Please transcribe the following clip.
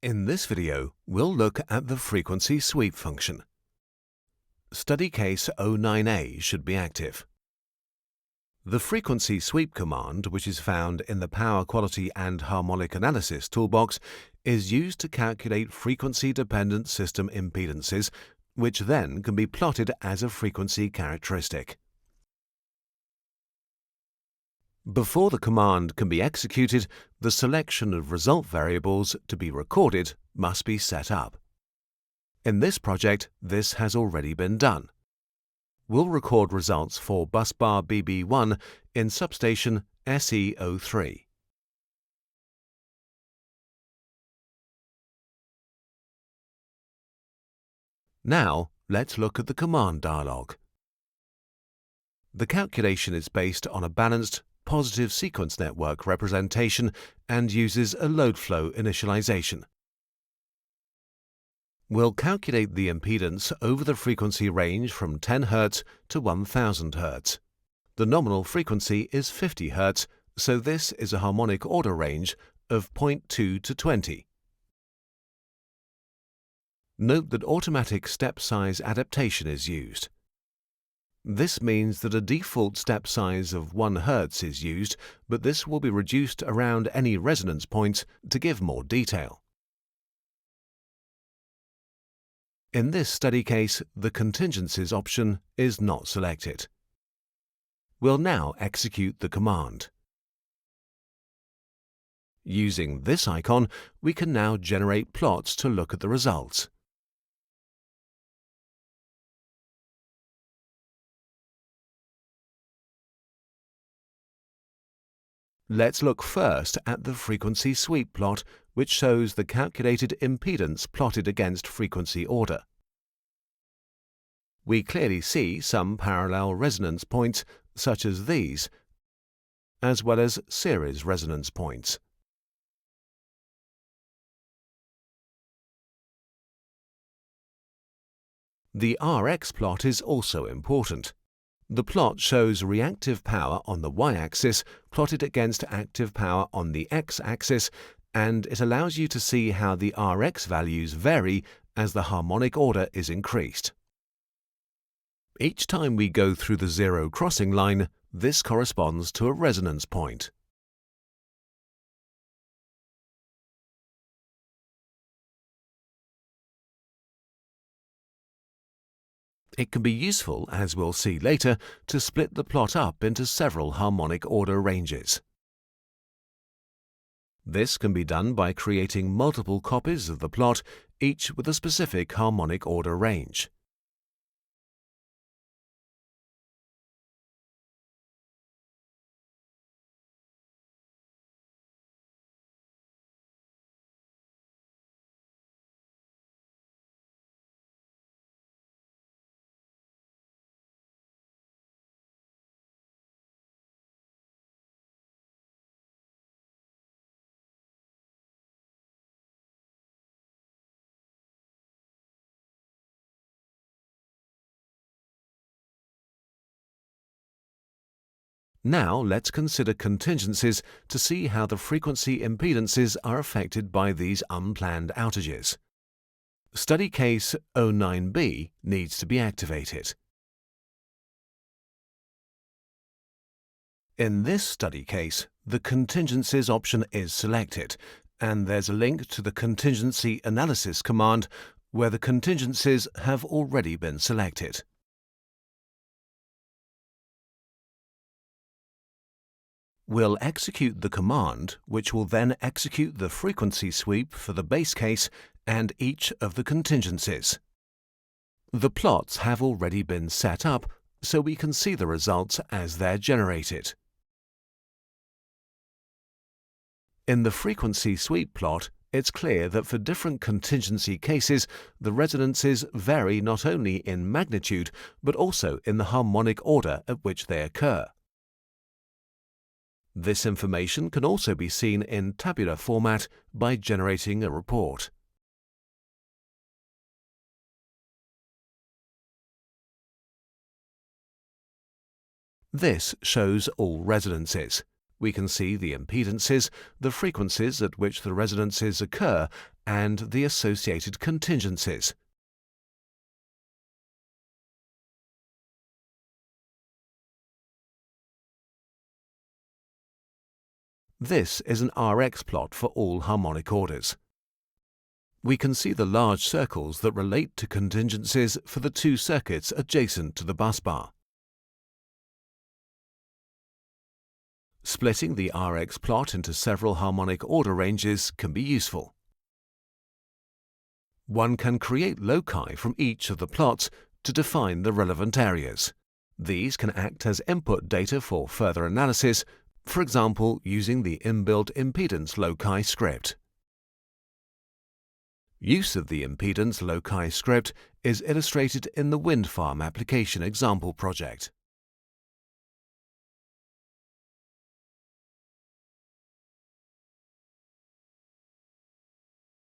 In this video, we'll look at the frequency sweep function. Study case 09A should be active. The frequency sweep command, which is found in the Power Quality and Harmonic Analysis toolbox, is used to calculate frequency-dependent system impedances, which then can be plotted as a frequency characteristic. Before the command can be executed, the selection of result variables to be recorded must be set up. In this project, this has already been done. We'll record results for bus bar BB1 in substation SE03. Now, let's look at the command dialog. The calculation is based on a balanced positive sequence network representation and uses a load flow initialization. We'll calculate the impedance over the frequency range from 10 Hz to 1000 Hz. The nominal frequency is 50 Hz, so this is a harmonic order range of 0.2 to 20. Note that automatic step size adaptation is used. This means that a default step size of 1 Hz is used, but this will be reduced around any resonance points to give more detail. In this study case, the Contingencies option is not selected. We'll now execute the command. Using this icon, we can now generate plots to look at the results. Let's look first at the frequency sweep plot, which shows the calculated impedance plotted against frequency order. We clearly see some parallel resonance points, such as these, as well as series resonance points. The Rx plot is also important. The plot shows reactive power on the y-axis plotted against active power on the x-axis, and it allows you to see how the Rx values vary as the harmonic order is increased. Each time we go through the zero crossing line, this corresponds to a resonance point. It can be useful, as we'll see later, to split the plot up into several harmonic order ranges. This can be done by creating multiple copies of the plot, each with a specific harmonic order range. Now let's consider contingencies to see how the frequency impedances are affected by these unplanned outages. Study case 09B needs to be activated. In this study case, the Contingencies option is selected, and there's a link to the Contingency Analysis command where the contingencies have already been selected. We'll execute the command, which will then execute the frequency sweep for the base case and each of the contingencies. The plots have already been set up, so we can see the results as they're generated. In the frequency sweep plot, it's clear that for different contingency cases, the resonances vary not only in magnitude, but also in the harmonic order at which they occur. This information can also be seen in tabular format by generating a report. This shows all resonances. We can see the impedances, the frequencies at which the resonances occur, and the associated contingencies. This is an Rx plot for all harmonic orders. We can see the large circles that relate to contingencies for the two circuits adjacent to the bus bar. Splitting the Rx plot into several harmonic order ranges can be useful. One can create loci from each of the plots to define the relevant areas. These can act as input data for further analysis, for example using the inbuilt impedance loci script. Use of the impedance loci script is illustrated in the wind farm application example project.